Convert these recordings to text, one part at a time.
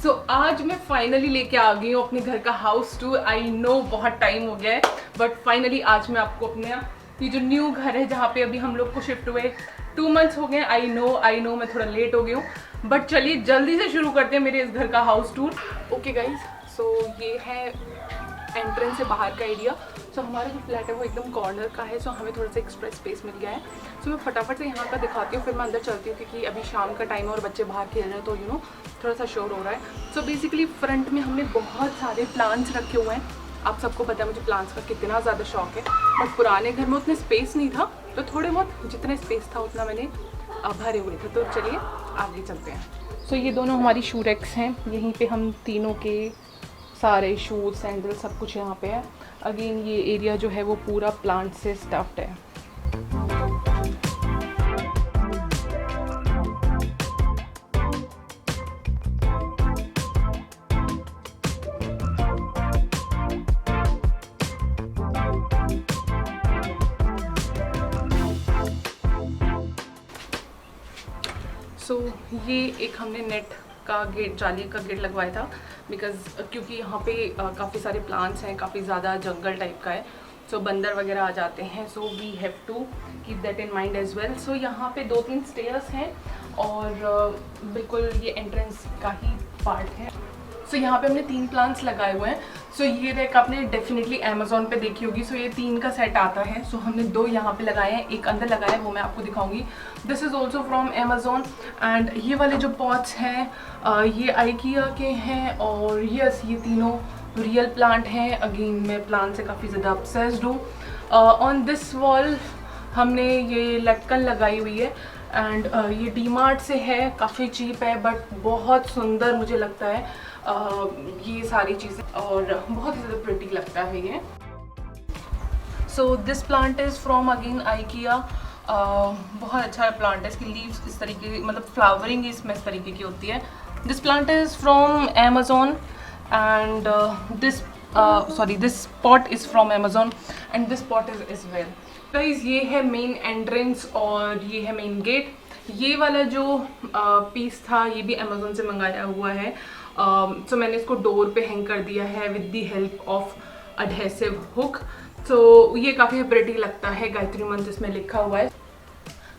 आज मैं फाइनली लेके आ गई हूँ अपने घर का हाउस टूर। आई नो बहुत टाइम हो गया है, बट फाइनली आज मैं आपको अपने ये जो न्यू घर है जहाँ पे अभी हम लोग को शिफ्ट हुए 2 मंथ्स हो गए। आई नो मैं थोड़ा लेट हो गई हूँ, बट चलिए जल्दी से शुरू करते हैं मेरे इस घर का हाउस टूर। ओके गाइज, सो ये है एंट्रेंस से बाहर का एरिया। सो हमारा जो फ्लैट है वो एकदम कॉर्नर का है, सो हमें थोड़ा सा एक्स्ट्रा स्पेस मिल गया है। सो मैं फटाफट से यहाँ का दिखाती हूँ, फिर मैं अंदर चलती हूँ क्योंकि अभी शाम का टाइम है और बच्चे बाहर खेल रहे हैं, तो थोड़ा सा शोर हो रहा है। सो बेसिकली फ्रंट में हमने बहुत सारे प्लांट्स रखे हुए हैं। आप सबको पता है मुझे प्लांट्स का कितना ज़्यादा शौक है, बट पुराने घर में उतने स्पेस नहीं था, तो थोड़े बहुत जितना स्पेस था उतना मैंने भरे हुए थे। तो चलिए आगे चलते हैं। सो ये दोनों हमारी शू रैक्स हैं, यहीं पे हम तीनों के सारे शूज सैंडल सब कुछ यहाँ पे है। अगेन ये एरिया जो है वो पूरा प्लांट से स्टफ्ड है। ये एक हमने नेट का गेट, जाली का गेट लगवाया था क्योंकि यहाँ पे काफ़ी सारे प्लांट्स हैं, काफ़ी ज़्यादा जंगल टाइप का है, सो बंदर वगैरह आ जाते हैं। So we have to keep that in mind as well. So यहाँ पे 2-3 स्टेयर्स हैं और बिल्कुल ये एंट्रेंस का ही पार्ट है। सो यहाँ पे हमने 3 प्लांट्स लगाए हुए हैं। सो ये रैक आपने डेफिनेटली अमेजोन पे देखी होगी। सो ये 3 का सेट आता है। सो हमने 2 यहाँ पे लगाए हैं, एक अंदर लगाया है, वो मैं आपको दिखाऊंगी। This is also from Amazon. And ये वाले जो पॉट्स हैं ये आइकिया के हैं और यस ये तीनों रियल प्लांट हैं। अगेन मैं प्लांट से काफ़ी ज़्यादा ऑब्सेस्ड हूँ। ऑन दिस वॉल हमने ये लटकन लगाई हुई है एंड ये डीमार्ट से है, काफ़ी चीप है बट बहुत सुंदर मुझे लगता है ये सारी चीज़ें और बहुत ज़्यादा प्रिटी लगता है ये। So this plant is from again IKEA. बहुत अच्छा प्लांट है, इसकी लीव्स इस तरीके, मतलब फ्लावरिंग इसमें इस तरीके की होती है। This plant is from Amazon and this pot is from Amazon and this pot is well. Guys ये है मेन एंट्रेंस और ये है मेन गेट। ये वाला जो पीस था ये भी अमेजोन से मंगाया हुआ है। सो मैंने इसको डोर पे हैंग कर दिया है with the help of adhesive hook. So ये काफ़ी प्रिटी लगता है, गायत्री मंत्र इसमें लिखा हुआ है।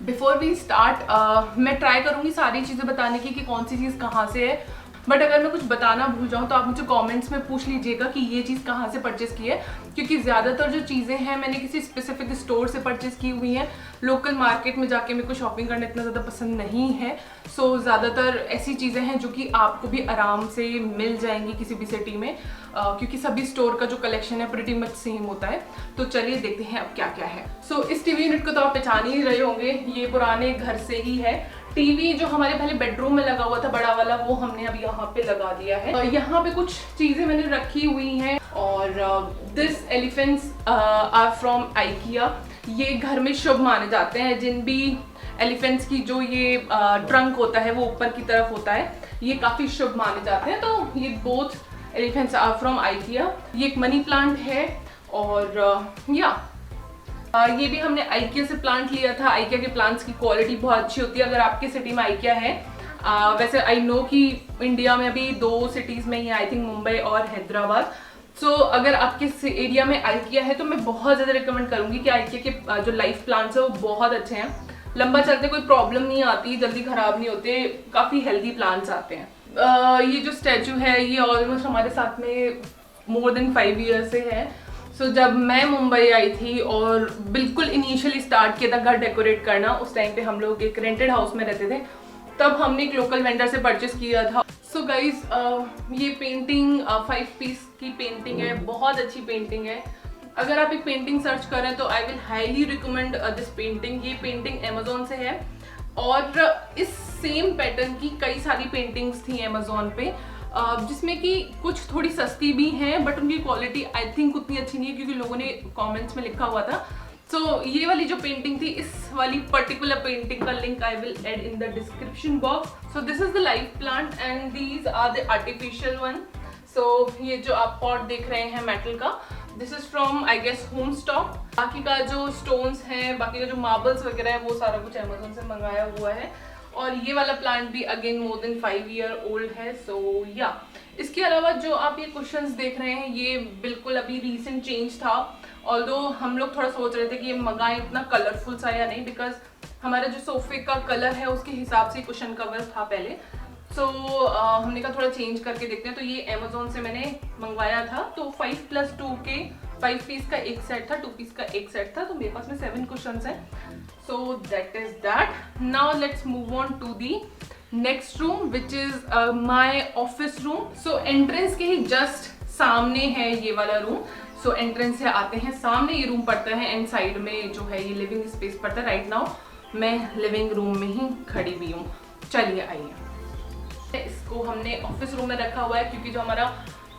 बिफोर वी स्टार्ट मैं ट्राई करूँगी सारी चीज़ें बताने की कि कौन सी चीज़ कहाँ से है, बट अगर मैं कुछ बताना भूल जाऊँ तो आप मुझे कमेंट्स में पूछ लीजिएगा कि ये चीज़ कहाँ से परचेज़ की है, क्योंकि ज़्यादातर जो चीज़ें हैं मैंने किसी स्पेसिफिक स्टोर से परचेज़ की हुई हैं। लोकल मार्केट में जाके मेरे को शॉपिंग करना इतना ज़्यादा पसंद नहीं है। सो ज़्यादातर ऐसी चीज़ें हैं जो कि आपको भी आराम से मिल जाएंगी किसी भी सिटी में, क्योंकि सभी स्टोर का जो कलेक्शन है प्रीटी मच सेम होता है। तो चलिए देखते हैं अब क्या क्या है। सो इस टीवी यूनिट को तो आप पहचान ही रहे होंगे, ये पुराने घर से ही है। टीवी जो हमारे पहले बेडरूम में लगा हुआ था बड़ा वाला, वो हमने अब यहाँ पे लगा दिया है। यहाँ पे कुछ चीजें मैंने रखी हुई हैं और this elephants are from IKEA. ये घर में शुभ माने जाते हैं। जिन भी एलिफेंट्स की जो ये ट्रंक होता है वो ऊपर की तरफ होता है, ये काफी शुभ माने जाते हैं। तो ये both elephants are from IKEA. ये एक मनी प्लांट है और ये भी हमने आइकिया से प्लांट लिया था। आइकिया के प्लांट्स की क्वालिटी बहुत अच्छी होती है। अगर आपके सिटी में आइकिया है, वैसे आई नो कि इंडिया में अभी 2 सिटीज़ में ही, आई थिंक मुंबई और हैदराबाद। सो अगर आपके एरिया में आइकिया है तो मैं बहुत ज़्यादा रिकमेंड करूँगी कि आइकिया के जो लाइफ प्लांट्स है वो बहुत अच्छे हैं, लंबा चलते, कोई प्रॉब्लम नहीं आती, जल्दी ख़राब नहीं होते, काफ़ी हेल्दी प्लांट्स आते हैं। ये जो स्टैचू है ये ऑलमोस्ट हमारे साथ में मोर देन 5 ईयर से है। सो जब मैं मुंबई आई थी और बिल्कुल इनिशियली स्टार्ट किया था घर डेकोरेट करना, उस टाइम पे हम लोग एक रेंटेड हाउस में रहते थे, तब हमने एक लोकल वेंडर से परचेस किया था। सो गाइज ये पेंटिंग 5 पीस की पेंटिंग है, बहुत अच्छी पेंटिंग है। अगर आप एक पेंटिंग सर्च करें तो I will highly recommend this painting. ये पेंटिंग अमेजोन से है और इस सेम पैटर्न की कई सारी पेंटिंग्स थी अमेजोन पे, जिसमें कि कुछ थोड़ी सस्ती भी हैं बट उनकी क्वालिटी आई थिंक उतनी अच्छी नहीं है, क्योंकि लोगों ने कमेंट्स में लिखा हुआ था। सो ये वाली जो पेंटिंग थी, इस वाली पर्टिकुलर पेंटिंग का link I will add in the description box. So this is the live plant and these are the artificial one. So ये जो आप पॉट देख रहे हैं मेटल का, this is from I guess home stock. बाकी का जो स्टोन्स हैं, बाकी का जो मार्बल्स वगैरह है, वो सारा कुछ अमेजोन से मंगाया हुआ है। और ये वाला प्लांट भी again more than 5 year old है। सो या इसके अलावा जो आप ये कुशंस देख रहे हैं ये बिल्कुल अभी रीसेंट चेंज था। ऑल्दो हम लोग थोड़ा सोच रहे थे कि ये मंगाएं इतना कलरफुल सा या नहीं, बिकॉज हमारा जो सोफे का कलर है उसके हिसाब से कुशन कवर था पहले। सो हमने कहा थोड़ा चेंज करके देखते हैं। तो ये अमेजोन से मैंने मंगवाया था, तो 5+2 के 5 पीस का एक सेट था, 2 पीस का एक सेट था, तो मेरे पास में 7 कुशंस हैं। So that is that. Now let's move on to the next room which is my office room. So entrance के ही जस्ट सामने है ये वाला रूम। सो एंट्रेंस से आते हैं सामने ये रूम पड़ता है एंड साइड में जो है ये लिविंग स्पेस पड़ता है। राइट नाउ मैं लिविंग रूम में ही खड़ी भी हूँ। चलिए आइए, इसको हमने ऑफिस रूम में रखा हुआ है क्योंकि जो हमारा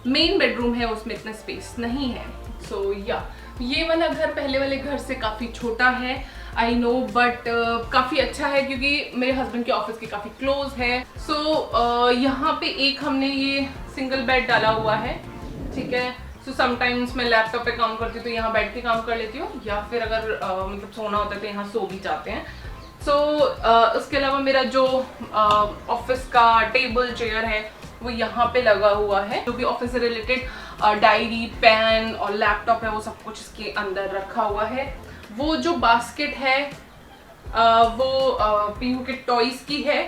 मेन बेडरूम है उसमें इतना स्पेस नहीं है। सो या ये वाला घर पहले वाले घर से काफ़ी छोटा है, आई नो, बट काफ़ी अच्छा है क्योंकि मेरे हस्बैंड के ऑफिस के काफ़ी क्लोज है। सो यहाँ पे एक हमने ये सिंगल बेड डाला हुआ है, ठीक है। सो समटाइम्स मैं लैपटॉप पे काम करती हूँ तो यहाँ बैठ के काम कर लेती हूँ, या फिर अगर मतलब सोना होता है तो यहाँ सो भी जाते हैं। सो उसके अलावा मेरा जो ऑफिस का टेबल चेयर है वो यहाँ पे लगा हुआ है, जो भी ऑफिस से रिलेटेड डायरी, पेन और लैपटॉप है वो सब कुछ इसके अंदर रखा हुआ है। वो जो बास्केट है वो पीहू के टॉयज की है।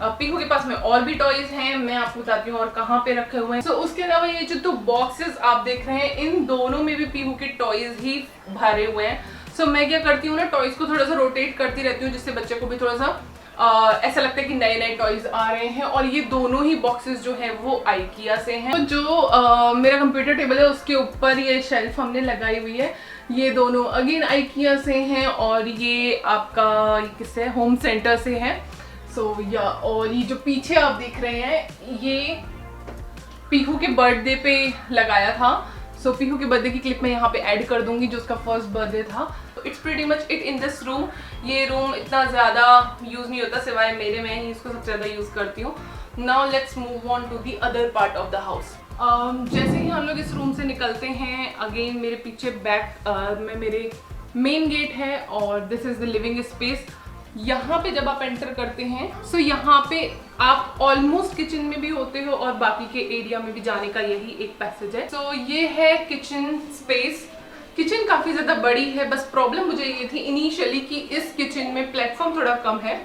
पीहू के पास में और भी टॉयज हैं, मैं आपको बताती हूँ और कहाँ पे रखे हुए हैं। सो उसके अलावा ये जो 2 बॉक्सेस आप देख रहे हैं इन दोनों में भी पीहू के टॉयज ही भरे हुए हैं। सो मैं क्या करती हूँ ना, टॉयज को थोड़ा सा रोटेट करती रहती हूँ जिससे बच्चे को भी थोड़ा सा ऐसा लगता है कि नए नए टॉयज आ रहे हैं। और ये दोनों ही बॉक्सेस जो है वो आइकिया से हैं। तो जो मेरा कंप्यूटर टेबल है उसके ऊपर ये शेल्फ हमने लगाई हुई है, ये दोनों अगेन आइकिया से हैं। और ये आपका किससे है, होम सेंटर से है। सो या और ये जो पीछे आप देख रहे हैं ये पीहू के बर्थडे पे लगाया था। सो पीहू के बर्थडे की क्लिप मैं यहाँ पे ऐड कर दूंगी जो उसका फर्स्ट बर्थडे था। तो it's pretty much it in this room. ये रूम इतना ज़्यादा यूज़ नहीं होता सिवाय मेरे, मैं ही इसको सबसे ज़्यादा यूज़ करती हूँ। Now let's move on to the other part of the house. जैसे ही हम लोग इस रूम से निकलते हैं अगेन मेरे पीछे बैक में मेरे मेन गेट है और this is the living space. यहाँ पे जब आप एंटर करते हैं सो यहाँ पे आप ऑलमोस्ट किचन में भी होते हो और बाकी के एरिया में भी जाने का यही एक पैसेज है। सो ये है किचन स्पेस। किचन काफ़ी ज़्यादा बड़ी है, बस प्रॉब्लम मुझे ये थी इनिशियली कि इस किचन में प्लेटफॉर्म थोड़ा कम है,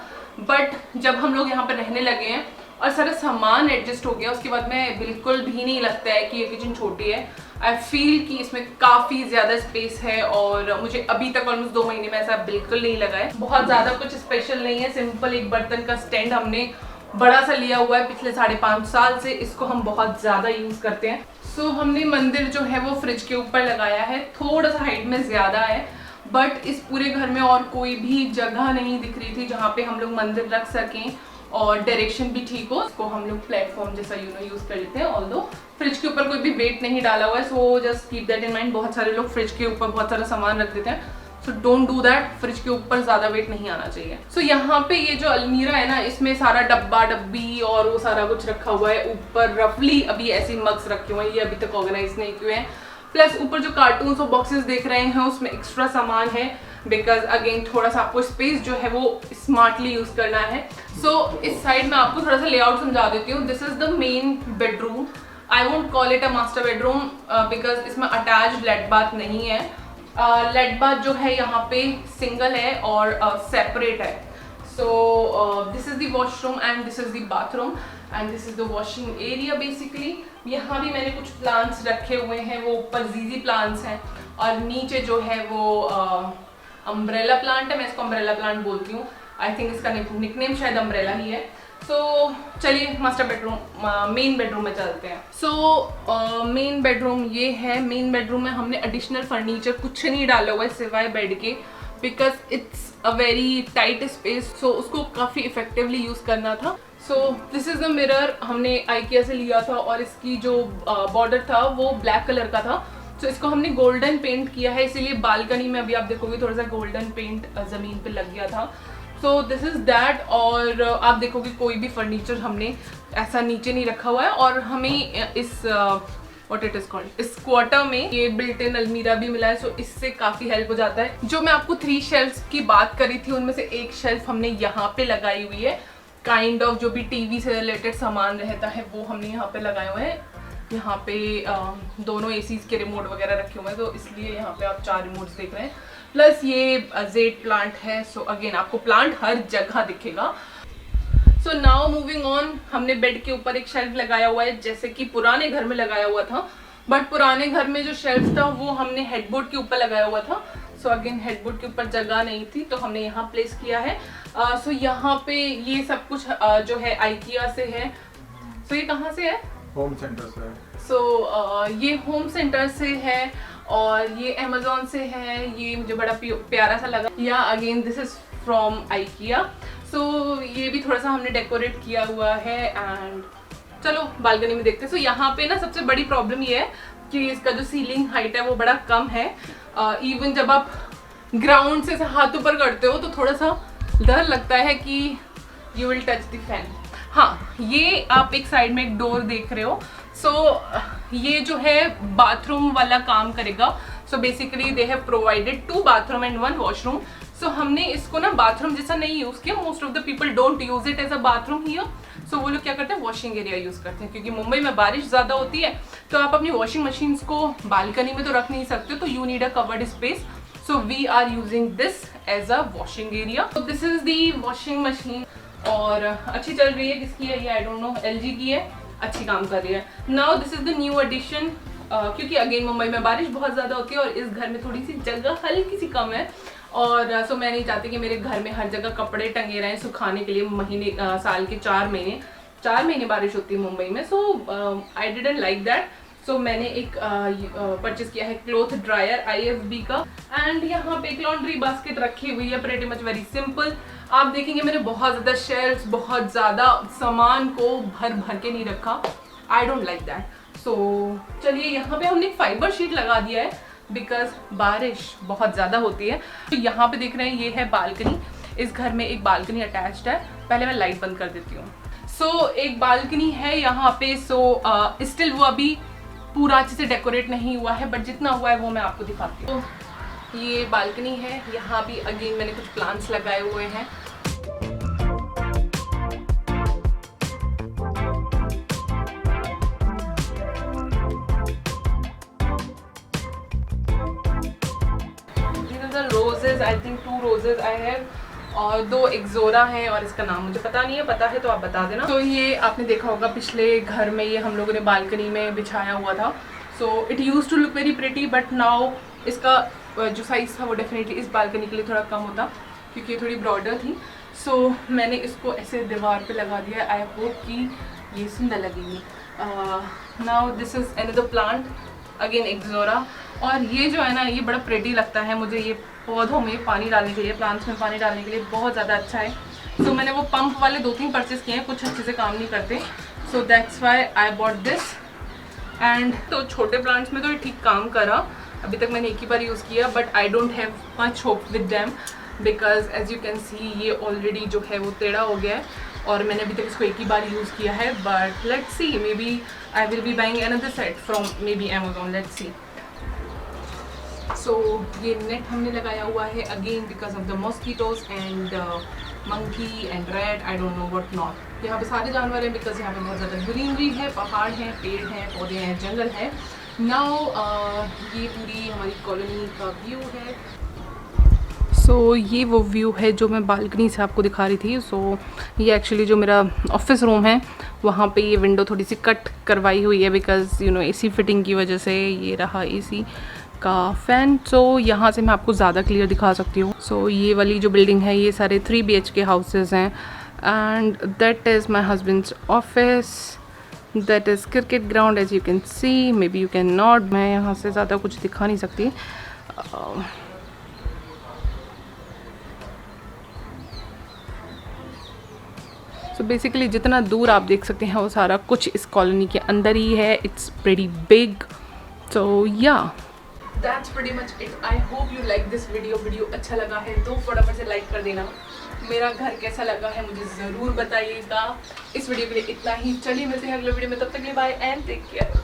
बट जब हम लोग यहाँ पर रहने लगे हैं और सारा सामान एडजस्ट हो गया उसके बाद में बिल्कुल भी नहीं लगता है कि ये किचन छोटी है। आई फील कि इसमें काफ़ी ज़्यादा स्पेस है और मुझे अभी तक ऑलमोस्ट 2 महीने में ऐसा बिल्कुल नहीं लगा है। बहुत ज़्यादा कुछ स्पेशल नहीं है, सिंपल एक बर्तन का स्टैंड हमने बड़ा सा लिया हुआ है पिछले 5.5 साल से, इसको हम बहुत ज़्यादा यूज़ करते हैं। सो हमने मंदिर जो है वो फ्रिज के ऊपर लगाया है, थोड़ा सा हाइट में ज़्यादा है, बट इस पूरे घर में और कोई भी जगह नहीं दिख रही थी जहाँ पे हम लोग मंदिर रख सकें और डायरेक्शन भी ठीक हो। इसको हम लोग प्लेटफॉर्म जैसा यूज़ कर लेते हैं। ऑल्दो फ्रिज के ऊपर कोई भी वेट नहीं डाला हुआ है, so just keep that in mind. बहुत सारे लोग फ्रिज के ऊपर बहुत सारा सामान रख देते हैं, so don't do that. Fridge के ऊपर ज़्यादा वेट नहीं आना चाहिए। सो यहाँ पे ये जो अलमीरा है ना, इसमें सारा डब्बा डब्बी और वो सारा कुछ रखा हुआ है। ऊपर रफली अभी ऐसे मग्स रखे हुए हैं, ये अभी तक ऑर्गेनाइज नहीं हुए हैं। प्लस ऊपर जो कार्टून्स और बॉक्सेस देख रहे हैं उसमें एक्स्ट्रा सामान है, बिकॉज अगेन थोड़ा सा आपको स्पेस जो है वो स्मार्टली यूज़ करना है। सो इस साइड में आपको थोड़ा सा लेआउट समझा देती हूँ। This is the main bedroom. I won't call it a master bedroom because इसमें अटैच लेट बाथ नहीं है। लेट बाथ जो है यहाँ पे सिंगल है और सेपरेट है। सो this is the washroom and this is the bathroom and this is the washing area basically. यहाँ भी मैंने कुछ प्लांट्स रखे हुए हैं, वो ऊपर जीजी प्लांट्स हैं और नीचे जो है वो अम्ब्रेला प्लांट है। मैं इसको अम्ब्रेला प्लांट बोलती हूँ, आई थिंक इसका निकनेम शायद अम्ब्रेला ही है। सो चलिए मास्टर बेडरूम मेन बेडरूम में चलते हैं। सो मेन बेडरूम ये है। मेन बेडरूम में हमने एडिशनल फर्नीचर कुछ नहीं डाला हुआ है सिवाय बेड के, because it's a very tight space, so उसको काफ़ी इफेक्टिवली यूज़ करना था। So this is the mirror, हमने आइकिया से लिया था और इसकी जो बॉर्डर था वो ब्लैक कलर का था। तो इसको हमने गोल्डन पेंट किया है, इसीलिए बालकनी में अभी आप देखोगे थोड़ा सा गोल्डन पेंट ज़मीन पे लग गया था। So this is that. और आप देखोगे कोई भी फर्नीचर हमने ऐसा नीचे नहीं रखा हुआ है। और हमें इस व्हाट इट इज़ कॉल्ड इस क्वार्टर में ये बिल्ट इन अलमीरा भी मिला है, सो इससे काफ़ी हेल्प हो जाता है। जो मैं आपको 3 शेल्फ्स की बात करी थी उनमें से एक शेल्फ हमने यहाँ पे लगाई हुई है, काइंड ऑफ जो भी टीवी से रिलेटेड सामान रहता है वो हमने यहाँ पे लगाए हुए हैं। यहाँ पे दोनों एसीज के रिमोट वगैरह रखे हुए हैं, तो इसलिए यहाँ पे आप 4 रिमोट्स देख रहे हैं। प्लस ये जेड प्लांट है, सो अगेन आपको प्लांट हर जगह दिखेगा। सो नाउ मूविंग ऑन, हमने बेड के ऊपर एक शेल्फ लगाया हुआ है जैसे कि पुराने घर में लगाया हुआ था, बट पुराने घर में जो शेल्फ था वो हमने हेडबोर्ड के ऊपर लगाया हुआ था। सो अगेन हेडबोर्ड के ऊपर जगह नहीं थी तो हमने यहाँ प्लेस किया है। सो यहाँ पे ये सब कुछ जो है आइकिया से है। सो ये कहाँ से है? होम सेंटर से है। सो ये होम सेंटर से है और ये अमेज़ॉन से है। ये मुझे बड़ा प्यारा सा लगा। या again this is from IKEA. So ये भी थोड़ा सा हमने डेकोरेट किया हुआ है। एंड चलो बालकनी में देखते हैं। सो यहाँ पे ना सबसे बड़ी प्रॉब्लम ये है कि इसका जो सीलिंग हाइट है वो बड़ा कम है। इवन जब आप ग्राउंड से हाथ ऊपर करते हो तो थोड़ा सा डर लगता है कि you will touch the fan. हाँ, ये आप एक साइड में एक डोर देख रहे हो। सो ये जो है बाथरूम वाला काम करेगा। So basically they have provided 2 bathroom and 1 washroom. So हमने इसको ना बाथरूम जैसा नहीं यूज़ किया। Most of the people don't use it as a bathroom here. So वो लोग क्या करते हैं, वॉशिंग एरिया यूज़ करते हैं, क्योंकि मुंबई में बारिश ज़्यादा होती है तो आप अपनी वॉशिंग मशीन्स को बालकनी में तो रख नहीं सकते, तो you need a covered space. So we are using this as a washing area. तो this is the washing machine और अच्छी चल रही है। किसकी है ये आई डोंट नो, LG की है, अच्छी काम कर रही है। Now this is the new addition, क्योंकि अगेन मुंबई में बारिश बहुत ज़्यादा होती है और इस घर में थोड़ी सी जगह हल्की सी कम है। और सो मैं नहीं चाहती कि मेरे घर में हर जगह कपड़े टंगे रहें सुखाने के लिए। महीने साल के 4 महीने बारिश होती है मुंबई में। सो आई डिडंट लाइक दैट। सो मैंने एक परचेज किया है क्लोथ ड्रायर IFB का। एंड यहाँ पे एक लॉन्ड्री बास्केट रखी हुई है, प्रेटी मच वेरी सिंपल। आप देखेंगे मैंने बहुत ज़्यादा शेल्फ्स, बहुत ज़्यादा सामान को भर भर के नहीं रखा। I don't like that. So चलिए, यहाँ पे हमने फाइबर शीट लगा दिया है बिकॉज बारिश बहुत ज़्यादा होती है। तो यहाँ पे देख रहे हैं ये है बालकनी। इस घर में एक बालकनी अटैच्ड है। पहले मैं लाइट बंद कर देती हूँ। सो एक बालकनी है यहाँ पे। सो स्टिल वो अभी पूरा अच्छे से डेकोरेट नहीं हुआ है, बट जितना हुआ है वो मैं आपको दिखाती हूँ। तो ये बालकनी है। यहाँ भी अगेन मैंने कुछ प्लांट्स लगाए हुए हैं। Roses, I think 2 roses I have, और 2 एक्सोरा हैं और इसका नाम मुझे पता नहीं है। पता है तो आप बता देना। तो ये आपने देखा होगा पिछले घर में ये हम लोगों ने बालकनी में बिछाया हुआ था। So it use to look very pretty, but now इसका जो साइज़ था वो डेफिनेटली इस बालकनी के लिए थोड़ा कम होता, क्योंकि ये थोड़ी ब्रॉडर थी। सो मैंने इसको ऐसे दीवार पे लगा दिया। आई होप कि ये सुंदर लगेगी। Now this is another plant, again ixora. और ये जो है ना, ये बड़ा प्रेटी लगता है मुझे। ये पौधों में पानी डालने के लिए, प्लांट्स में पानी डालने के लिए बहुत ज़्यादा अच्छा है। सो मैंने वो पंप वाले 2-3 परचेज किए हैं, कुछ अच्छे से काम नहीं करते। So that's why I bought this. And तो छोटे प्लांट्स में तो ये ठीक काम करा। अभी तक मैंने एक ही बार यूज़ किया, but I don't have much hope with them because as you can see ये ऑलरेडी जो है वो टेढ़ा हो गया है और मैंने अभी तक इसको एक ही बार यूज़ किया है। But let's see, maybe I will be buying another set from maybe Amazon, let's see. So ये नेट हमने लगाया हुआ है again because of the mosquitoes and monkey and rat, I don't know what not. यहाँ पे सारे जानवर हैं बिकॉज यहाँ पे बहुत ज़्यादा ग्रीनरी है, पहाड़ हैं, पेड़ हैं, पौधे हैं, जंगल है। नाउ ये पूरी हमारी कॉलोनी का व्यू है। सो ये वो व्यू है जो मैं बालकनी से आपको दिखा रही थी। सो ये एक्चुअली जो मेरा ऑफिस रूम है वहाँ पे ये विंडो थोड़ी सी कट करवाई हुई है because you know AC fitting की वजह से। ये रहा AC का फ़ैन। सो यहाँ से मैं आपको ज़्यादा क्लियर दिखा सकती हूँ। सो ये वाली जो बिल्डिंग है ये सारे 3 BHK हाउसेज हैं। And that is my husband's office, that is cricket ground as you can see, maybe you can not. मैं यहाँ से ज़्यादा कुछ दिखा नहीं सकती। सो बेसिकली जितना दूर आप देख सकते हैं वो सारा कुछ इस कॉलोनी के अंदर ही है। It's pretty big. So yeah that's pretty much it. I hope you like this video. Video अच्छा लगा है तो फटाफट से लाइक कर देना। मेरा घर कैसा लगा है मुझे ज़रूर बताइएगा। इस वीडियो के लिए इतना ही। चलिए मिलते हैं अगले वीडियो में, तब तक के लिए बाय एंड टेक केयर।